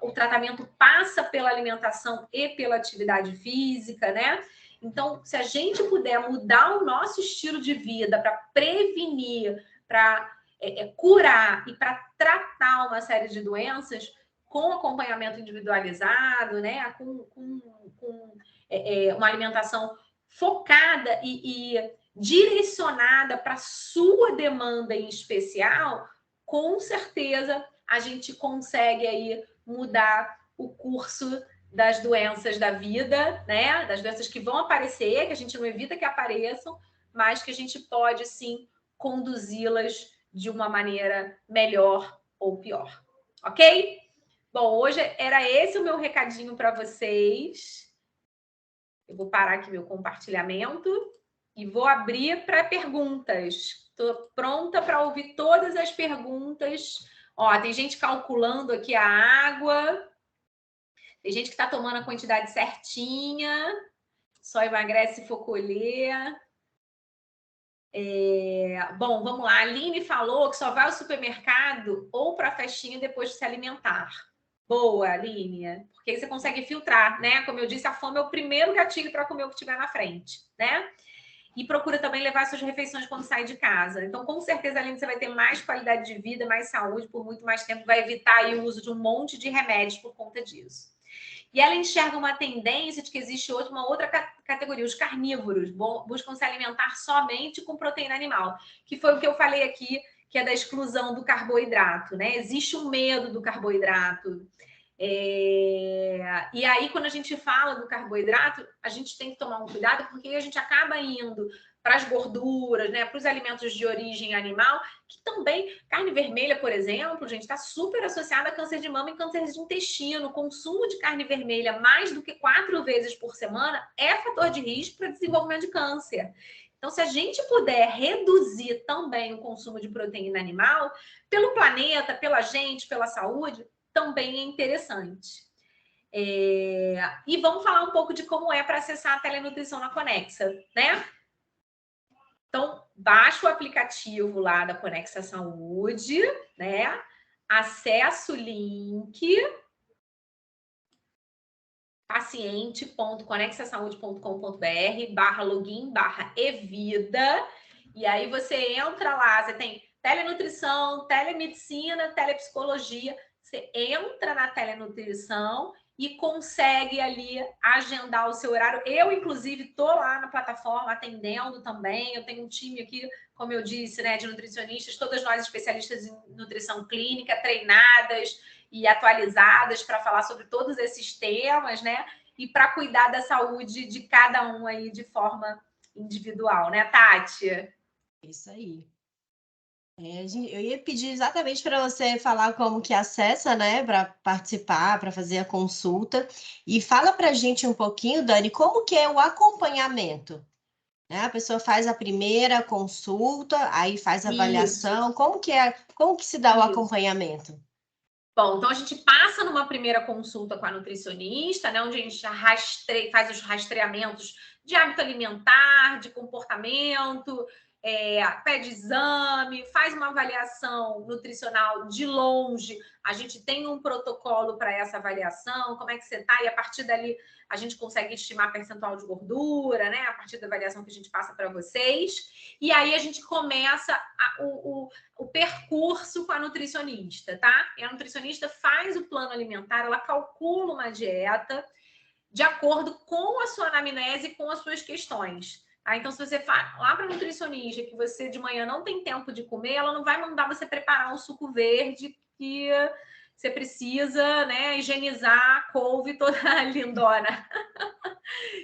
B: O tratamento passa pela alimentação e pela atividade física, né? Então, se a gente puder mudar o nosso estilo de vida para prevenir, para curar e para tratar uma série de doenças com acompanhamento individualizado, né? Com uma alimentação focada e direcionada para a sua demanda em especial, com certeza a gente consegue aí mudar o curso das doenças da vida, né? Das doenças que vão aparecer, que a gente não evita que apareçam, mas que a gente pode sim conduzi-las de uma maneira melhor ou pior. Ok? Bom, hoje era esse o meu recadinho para vocês. Eu vou parar aqui meu compartilhamento e vou abrir para perguntas. Estou pronta para ouvir todas as perguntas. Ó, tem gente calculando aqui a água. Tem gente que está tomando a quantidade certinha. Só emagrece se for colher. Bom, vamos lá. A Aline falou que só vai ao supermercado ou para a festinha depois de se alimentar. Boa, Aline. Porque aí você consegue filtrar, né? Como eu disse, a fome é o primeiro gatilho para comer o que tiver na frente, né? E procura também levar suas refeições quando sai de casa. Então, com certeza, Aline, você vai ter mais qualidade de vida, mais saúde por muito mais tempo. Vai evitar aí o uso de um monte de remédios por conta disso. E ela enxerga uma tendência de que existe uma outra categoria, os carnívoros, buscam se alimentar somente com proteína animal, que foi o que eu falei aqui, que é da exclusão do carboidrato, né? Existe um medo do carboidrato. E aí, quando a gente fala do carboidrato, a gente tem que tomar um cuidado, porque a gente acaba indo para as gorduras, né, para os alimentos de origem animal, que também, carne vermelha, por exemplo, gente, está super associada a câncer de mama e câncer de intestino. O consumo de carne vermelha mais do que 4 vezes por semana é fator de risco para desenvolvimento de câncer. Então, se a gente puder reduzir também o consumo de proteína animal, pelo planeta, pela gente, pela saúde, também é interessante. E vamos falar um pouco de como é para acessar a telenutrição na Conexa, né? Então, baixa o aplicativo lá da Conexa Saúde, né? Acessa o link paciente.conexasaude.com.br/login/evida, e aí você entra lá, você tem telenutrição, telemedicina, telepsicologia, você entra na telenutrição e consegue ali agendar o seu horário. Eu, inclusive, estou lá na plataforma atendendo também. Eu tenho um time aqui, como eu disse, né, de nutricionistas, todas nós especialistas em nutrição clínica, treinadas e atualizadas para falar sobre todos esses temas, né? E para cuidar da saúde de cada um aí de forma individual, né, Tati?
A: Isso aí. Eu ia pedir exatamente para você falar como que acessa, né, para participar, para fazer a consulta. E fala para a gente um pouquinho, Dani, como que é o acompanhamento? Né? A pessoa faz a primeira consulta, aí faz a avaliação. Como que se dá o acompanhamento?
B: Bom, então a gente passa numa primeira consulta com a nutricionista, né, onde a gente faz os rastreamentos de hábito alimentar, de comportamento, pede exame, faz uma avaliação nutricional de longe. A gente tem um protocolo para essa avaliação, como é que você está, e a partir dali a gente consegue estimar percentual de gordura, né? A partir da avaliação que a gente passa para vocês. E aí a gente começa o percurso com a nutricionista, tá? E a nutricionista faz o plano alimentar, ela calcula uma dieta de acordo com a sua anamnese e com as suas questões. Tá? Então, se você fala lá para a nutricionista que você de manhã não tem tempo de comer, ela não vai mandar você preparar um suco verde que você precisa, né, higienizar a couve toda lindona.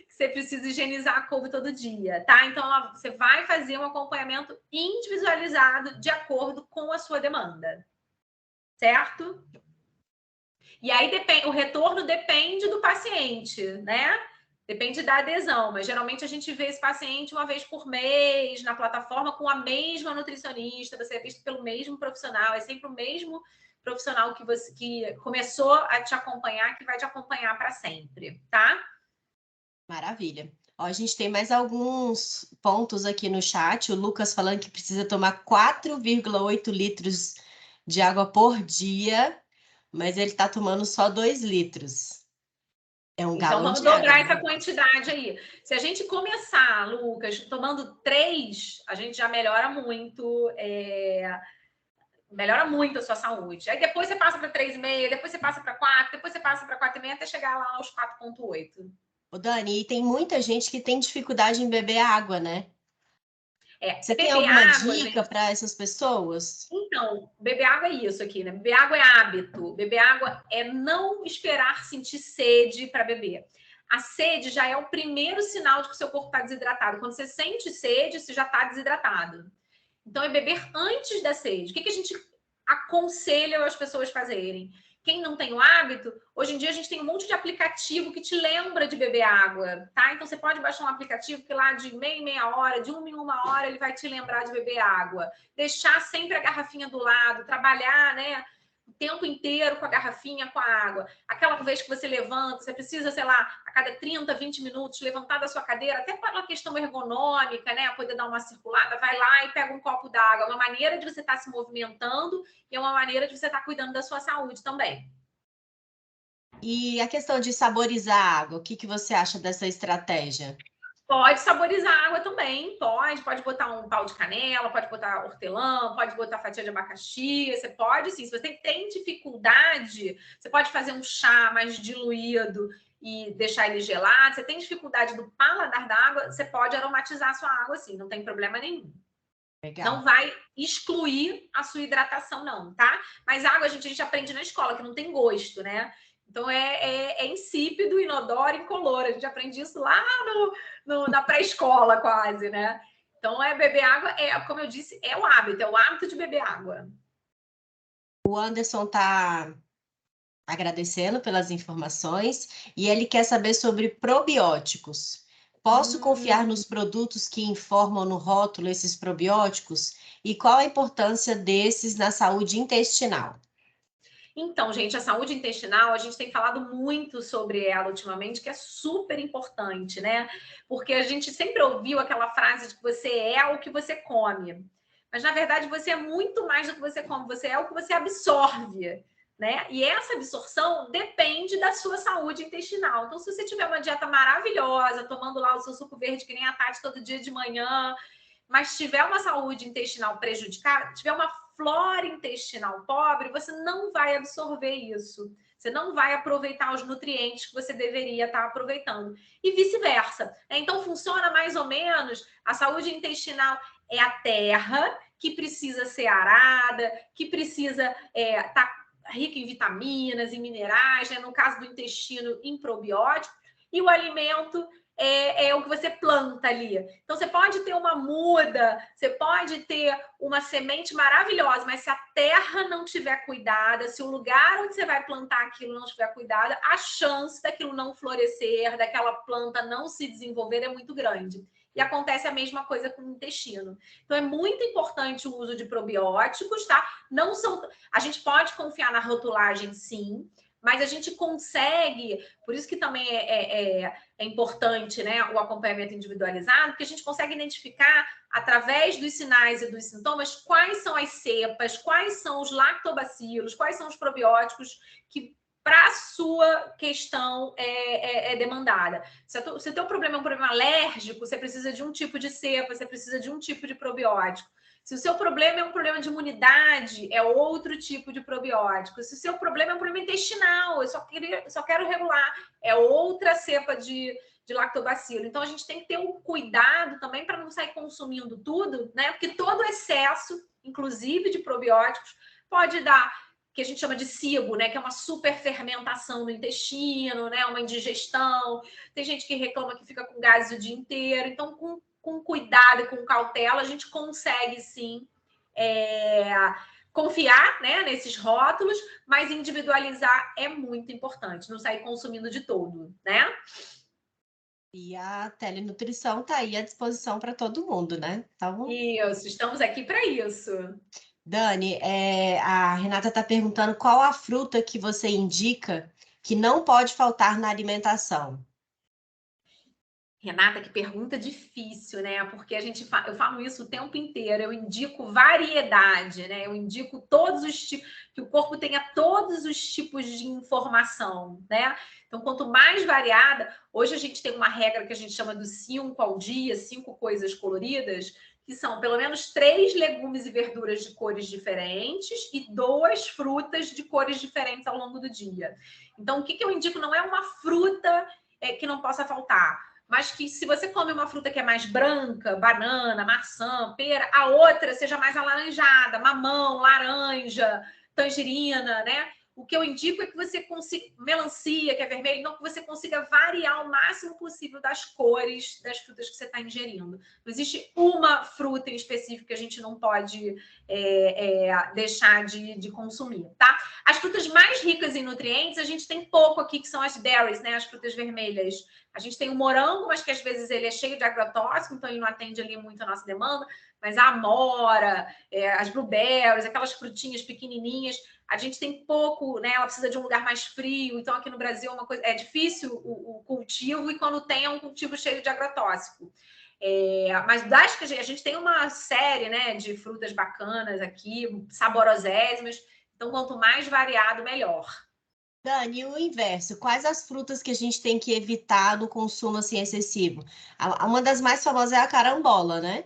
B: Você precisa higienizar a couve todo dia, tá? Então, você vai fazer um acompanhamento individualizado de acordo com a sua demanda, certo? E aí o retorno depende do paciente, né? Depende da adesão, mas geralmente a gente vê esse paciente uma vez por mês na plataforma com a mesma nutricionista, você é visto pelo mesmo profissional, é sempre o mesmo profissional que começou a te acompanhar, que vai te acompanhar para sempre, tá?
A: Maravilha. Ó, a gente tem mais alguns pontos aqui no chat. O Lucas falando que precisa tomar 4,8 litros de água por dia, mas ele está tomando só 2 litros. É um
B: Então,
A: galão
B: vamos
A: de água,
B: dobrar
A: né?
B: essa quantidade aí. Se a gente começar, Lucas, tomando 3, a gente já melhora muito, a sua saúde. Aí depois você passa para 3,5, depois você passa para 4, depois você passa para 4,5, até chegar lá aos 4,8.
A: Ô, Dani, e tem muita gente que tem dificuldade em beber água, né? Você tem
B: Beber
A: alguma
B: água,
A: dica
B: gente.
A: para essas pessoas?
B: Então, beber água é isso aqui, né? Beber água é hábito. Beber água é não esperar sentir sede para beber. A sede já é o primeiro sinal de que o seu corpo está desidratado. Quando você sente sede, você já está desidratado. Então, é beber antes da sede. O que a gente aconselha as pessoas fazerem? Quem não tem o hábito, hoje em dia a gente tem um monte de aplicativo que te lembra de beber água, tá? Então você pode baixar um aplicativo que lá de meia em meia hora, de 1 em 1 hora, ele vai te lembrar de beber água. Deixar sempre a garrafinha do lado, trabalhar, né? O tempo inteiro com a garrafinha, com a água. Aquela vez que você levanta, você precisa, sei lá, a cada 30, 20 minutos, levantar da sua cadeira, até para uma questão ergonômica, né? Poder dar uma circulada, vai lá e pega um copo d'água. É uma maneira de você estar se movimentando e é uma maneira de você estar cuidando da sua saúde também.
A: E a questão de saborizar a água, o que você acha dessa estratégia?
B: Pode saborizar a água também, pode botar um pau de canela, pode botar hortelã, pode botar fatia de abacaxi, você pode sim. Se você tem dificuldade, você pode fazer um chá mais diluído e deixar ele gelado. Você tem dificuldade do paladar da água, você pode aromatizar a sua água sim, não tem problema nenhum.
A: Legal.
B: Não vai excluir a sua hidratação não, tá? Mas água a gente aprende na escola que não tem gosto, né? Então é insípido, inodoro, incolor. A gente aprende isso lá na pré-escola quase, né? Então, beber água, como eu disse, é o hábito de beber água.
A: O Anderson está agradecendo pelas informações e ele quer saber sobre probióticos. Posso confiar nos produtos que informam no rótulo esses probióticos? E qual a importância desses na saúde intestinal?
B: Então, gente, a saúde intestinal, a gente tem falado muito sobre ela ultimamente, que é super importante, né? Porque a gente sempre ouviu aquela frase de que você é o que você come. Mas, na verdade, você é muito mais do que você come, você é o que você absorve, né? E essa absorção depende da sua saúde intestinal. Então, se você tiver uma dieta maravilhosa, tomando lá o seu suco verde, que nem a Tati todo dia de manhã, mas tiver uma saúde intestinal prejudicada, tiver uma flora intestinal pobre, você não vai absorver isso. Você não vai aproveitar os nutrientes que você deveria estar aproveitando. E vice-versa. Então, funciona mais ou menos, a saúde intestinal é a terra que precisa ser arada, que precisa estar rica em vitaminas, em minerais, né? No caso do intestino, em probiótico, e o alimento é o que você planta ali. Então, você pode ter uma muda, você pode ter uma semente maravilhosa, mas se a terra não tiver cuidada, se o lugar onde você vai plantar aquilo não tiver cuidada, a chance daquilo não florescer, daquela planta não se desenvolver é muito grande. E acontece a mesma coisa com o intestino. Então, é muito importante o uso de probióticos, tá? Não são... A gente pode confiar na rotulagem, sim, mas a gente consegue, por isso que também é importante, né, o acompanhamento individualizado, porque a gente consegue identificar, através dos sinais e dos sintomas, quais são as cepas, quais são os lactobacilos, quais são os probióticos que, para a sua questão, é demandada. Se o teu problema é um problema alérgico, você precisa de um tipo de cepa, você precisa de um tipo de probiótico. Se o seu problema é um problema de imunidade, é outro tipo de probiótico. Se o seu problema é um problema intestinal, eu só quero regular, é outra cepa de lactobacilo. Então, a gente tem que ter um cuidado também para não sair consumindo tudo, né? Porque todo excesso, inclusive de probióticos, pode dar, que a gente chama de SIBO, né? Que é uma superfermentação no intestino, né? Uma indigestão. Tem gente que reclama que fica com gases o dia inteiro. Então, com cuidado e com cautela, a gente consegue, sim, confiar, né, nesses rótulos, mas individualizar é muito importante, não sair consumindo de todo, né?
A: E a telenutrição está aí à disposição para todo mundo, né? Então,
B: Isso, estamos aqui para isso.
A: Dani, a Renata está perguntando qual a fruta que você indica que não pode faltar na alimentação.
B: Renata, que pergunta difícil, né? Porque eu falo isso o tempo inteiro, eu indico variedade, né? Eu indico todos os tipos, que o corpo tenha todos os tipos de informação, né? Então, quanto mais variada, hoje a gente tem uma regra que a gente chama do 5 ao dia, 5 coisas coloridas, que são pelo menos 3 legumes e verduras de cores diferentes e 2 frutas de cores diferentes ao longo do dia. Então, o que eu indico não é uma fruta que não possa faltar, mas que se você come uma fruta que é mais branca, banana, maçã, pera, a outra seja mais alaranjada, mamão, laranja, tangerina, né? O que eu indico é que você consiga, melancia, que é vermelho, então que você consiga variar o máximo possível das cores das frutas que você está ingerindo. Não existe uma fruta em específico que a gente não pode deixar de consumir, tá? As frutas mais ricas em nutrientes, a gente tem pouco aqui, que são as berries, né? As frutas vermelhas. A gente tem o morango, mas que às vezes ele é cheio de agrotóxico, então ele não atende ali muito a nossa demanda. Mas a amora, as blueberries, aquelas frutinhas pequenininhas, a gente tem pouco, né? Ela precisa de um lugar mais frio. Então, aqui no Brasil é difícil o cultivo, e quando tem, é um cultivo cheio de agrotóxico. Mas das que a gente tem uma série, né, de frutas bacanas aqui, saborosíssimas. Então, quanto mais variado, melhor.
A: Dani, e o inverso, quais as frutas que a gente tem que evitar no consumo assim excessivo? Uma das mais famosas é a carambola, né?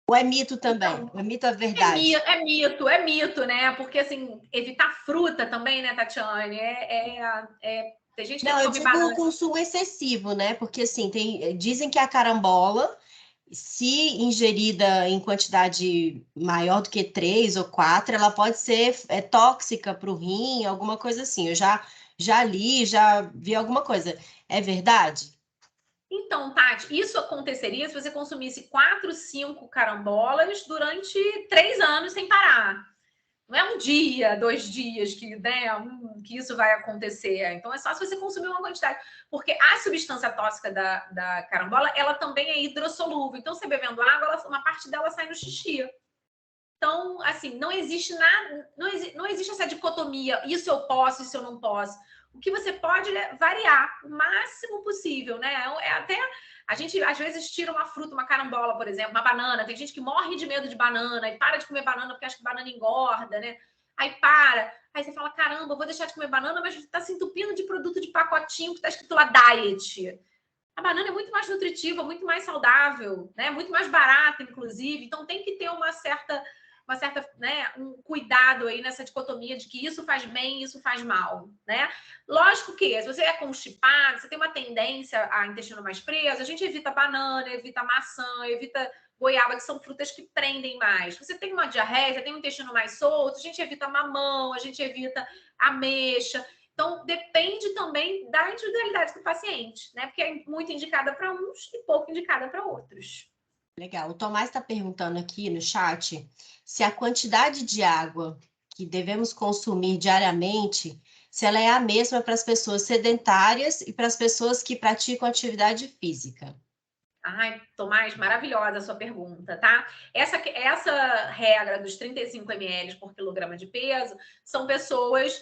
A: Ou é mito também?
B: Então,
A: É mito, é verdade?
B: é mito, né? Porque, assim, evitar fruta também, né, Tatiane? Tem gente que
A: Não, eu
B: come
A: digo o
B: banana.
A: consumo excessivo, né? Porque assim, dizem que a carambola, se ingerida em quantidade maior do que 3 ou 4, ela pode ser tóxica para o rim, alguma coisa assim. Eu já li, já vi alguma coisa. É verdade?
B: Então, Tati, isso aconteceria se você consumisse 4, 5 carambolas durante 3 anos sem parar. Não é um dia, 2 dias que, né, que isso vai acontecer. Então, é só se você consumir uma quantidade. Porque a substância tóxica da carambola, ela também é hidrossolúvel. Então, você bebendo água, uma parte dela sai no xixi. Então, assim, não existe nada, não existe essa dicotomia, isso eu posso, isso eu não posso. O que você pode é variar o máximo possível, né? É até a gente às vezes tira uma fruta, uma carambola, por exemplo, uma banana. Tem gente que morre de medo de banana e para de comer banana porque acha que banana engorda, né? Aí para, aí você fala: caramba, vou deixar de comer banana, mas está se entupindo de produto de pacotinho que está escrito lá diet. A banana é muito mais nutritiva, muito mais saudável, né? Muito mais barata, inclusive. Então tem que ter uma certa, né, um cuidado aí nessa dicotomia de que isso faz bem, isso faz mal, né? Lógico que se você é constipado, você tem uma tendência a intestino mais preso, a gente evita banana, evita maçã, evita goiaba, que são frutas que prendem mais. Você tem uma diarreia, você tem um intestino mais solto, a gente evita mamão, a gente evita ameixa. Então, depende também da individualidade do paciente, né? Porque é muito indicada para uns e pouco indicada para outros.
A: Legal. O Tomás está perguntando aqui no chat se a quantidade de água que devemos consumir diariamente, se ela é a mesma para as pessoas sedentárias e para as pessoas que praticam atividade física.
B: Ai, Tomás, maravilhosa a sua pergunta, tá? Essa regra dos 35 ml por quilograma de peso são pessoas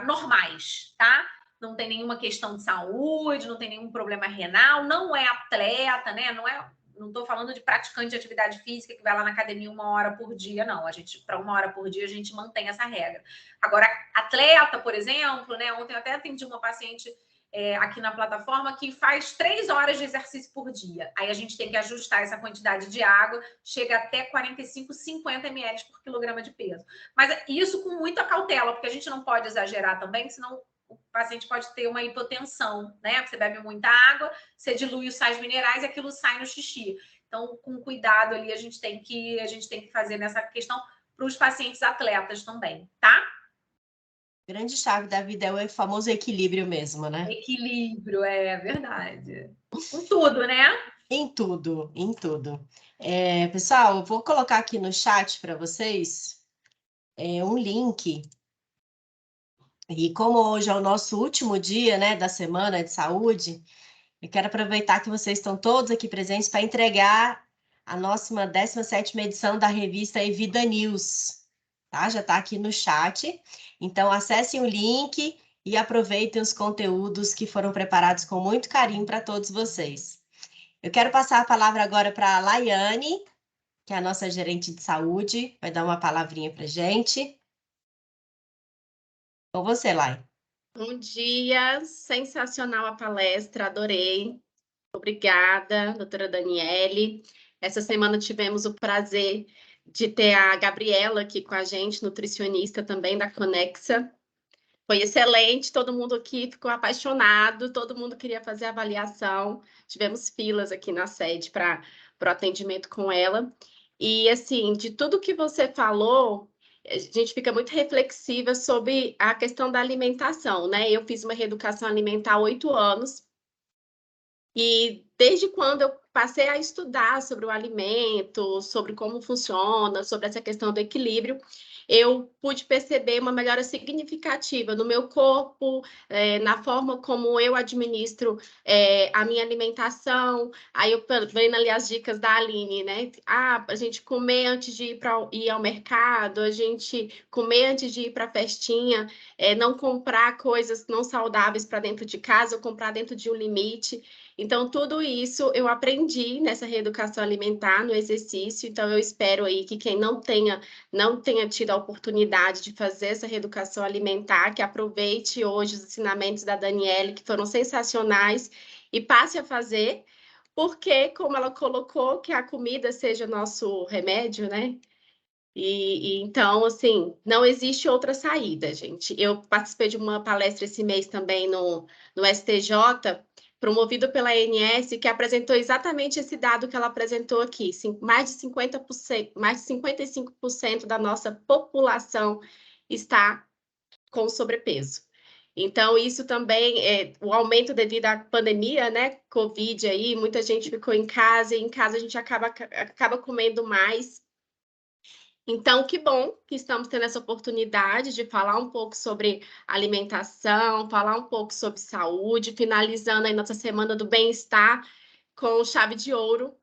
B: normais, tá? Não tem nenhuma questão de saúde, não tem nenhum problema renal, não é atleta, né? Não estou falando de praticante de atividade física que vai lá na academia 1 hora por dia, não. Para 1 hora por dia, a gente mantém essa regra. Agora, atleta, por exemplo, né? Ontem eu até atendi uma paciente aqui na plataforma que faz 3 horas de exercício por dia. Aí a gente tem que ajustar essa quantidade de água, chega até 45, 50 ml por quilograma de peso. Mas isso com muita cautela, porque a gente não pode exagerar também, senão o paciente pode ter uma hipotensão, né? Você bebe muita água, você dilui os sais minerais e aquilo sai no xixi. Então, com cuidado ali, a gente tem que fazer nessa questão para os pacientes atletas também, tá?
A: Grande chave da vida é o famoso equilíbrio mesmo, né?
B: Equilíbrio, é verdade. Com tudo, né?
A: Em tudo, em tudo. Pessoal, eu vou colocar aqui no chat para vocês um link. E como hoje é o nosso último dia, né, da semana de saúde, eu quero aproveitar que vocês estão todos aqui presentes para entregar a nossa 17ª edição da revista Evida News, tá? Já está aqui no chat. Então, acessem o link e aproveitem os conteúdos que foram preparados com muito carinho para todos vocês. Eu quero passar a palavra agora para a Laiane, que é a nossa gerente de saúde, vai dar uma palavrinha para a gente. Com você, Lai.
C: Bom dia, sensacional a palestra, adorei. Obrigada, doutora Daniele. Essa semana tivemos o prazer de ter a Gabriela aqui com a gente, nutricionista também da Conexa. Foi excelente, todo mundo aqui ficou apaixonado, todo mundo queria fazer avaliação. Tivemos filas aqui na sede para o atendimento com ela. E, assim, de tudo que você falou, a gente fica muito reflexiva sobre a questão da alimentação, né? Eu fiz uma reeducação alimentar há 8 anos, e desde quando eu passei a estudar sobre o alimento, sobre como funciona, sobre essa questão do equilíbrio, eu pude perceber uma melhora significativa no meu corpo, na forma como eu administro a minha alimentação. Aí eu vendo ali as dicas da Aline, né? A gente comer antes de ir ao mercado, a gente comer antes de ir para a festinha, não comprar coisas não saudáveis para dentro de casa, ou comprar dentro de um limite. Então, tudo isso eu aprendi nessa reeducação alimentar, no exercício. Então, eu espero aí que quem não tenha tido a oportunidade de fazer essa reeducação alimentar, que aproveite hoje os ensinamentos da Daniele, que foram sensacionais, e passe a fazer, porque, como ela colocou, que a comida seja nosso remédio, né? Então, assim, não existe outra saída, gente. Eu participei de uma palestra esse mês também no STJ, promovido pela ANS, que apresentou exatamente esse dado que ela apresentou aqui. Mais de 50%, mais de 55% da nossa população está com sobrepeso. Então, isso também, o aumento devido à pandemia, né, Covid aí, muita gente ficou em casa, e em casa a gente acaba comendo mais. Então, que bom que estamos tendo essa oportunidade de falar um pouco sobre alimentação, falar um pouco sobre saúde, finalizando aí nossa Semana do Bem-Estar com chave de ouro.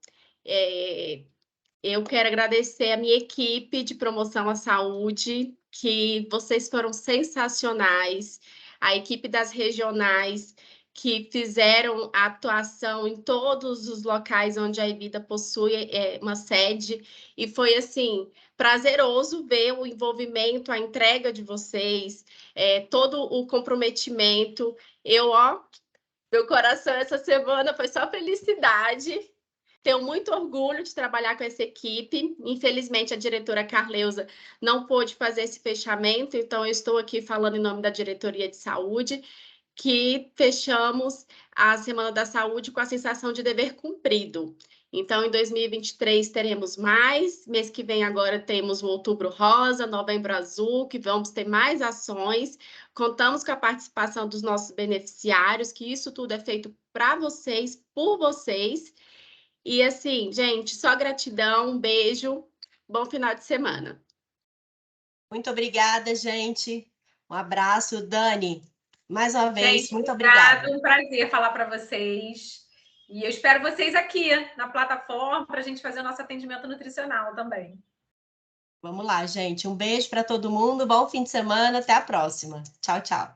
C: Eu quero agradecer a minha equipe de promoção à saúde, que vocês foram sensacionais, a equipe das regionais, que fizeram a atuação em todos os locais onde a Evida possui uma sede, e foi, assim, prazeroso ver o envolvimento, a entrega de vocês, todo o comprometimento. Meu coração essa semana foi só felicidade. Tenho muito orgulho de trabalhar com essa equipe. Infelizmente, a diretora Carleusa não pôde fazer esse fechamento, então eu estou aqui falando em nome da Diretoria de Saúde, que fechamos a Semana da Saúde com a sensação de dever cumprido. Então, em 2023 teremos mais, mês que vem agora temos o Outubro Rosa, Novembro Azul, que vamos ter mais ações. Contamos com a participação dos nossos beneficiários, que isso tudo é feito para vocês, por vocês. E assim, gente, só gratidão, um beijo, bom final de semana.
A: Muito obrigada, gente. Um abraço, Dani. Mais uma vez,
B: Gente,
A: muito obrigada.
B: Um prazer falar para vocês. E eu espero vocês aqui na plataforma para a gente fazer o nosso atendimento nutricional também.
A: Vamos lá, gente. Um beijo para todo mundo. Bom fim de semana. Até a próxima. Tchau, tchau.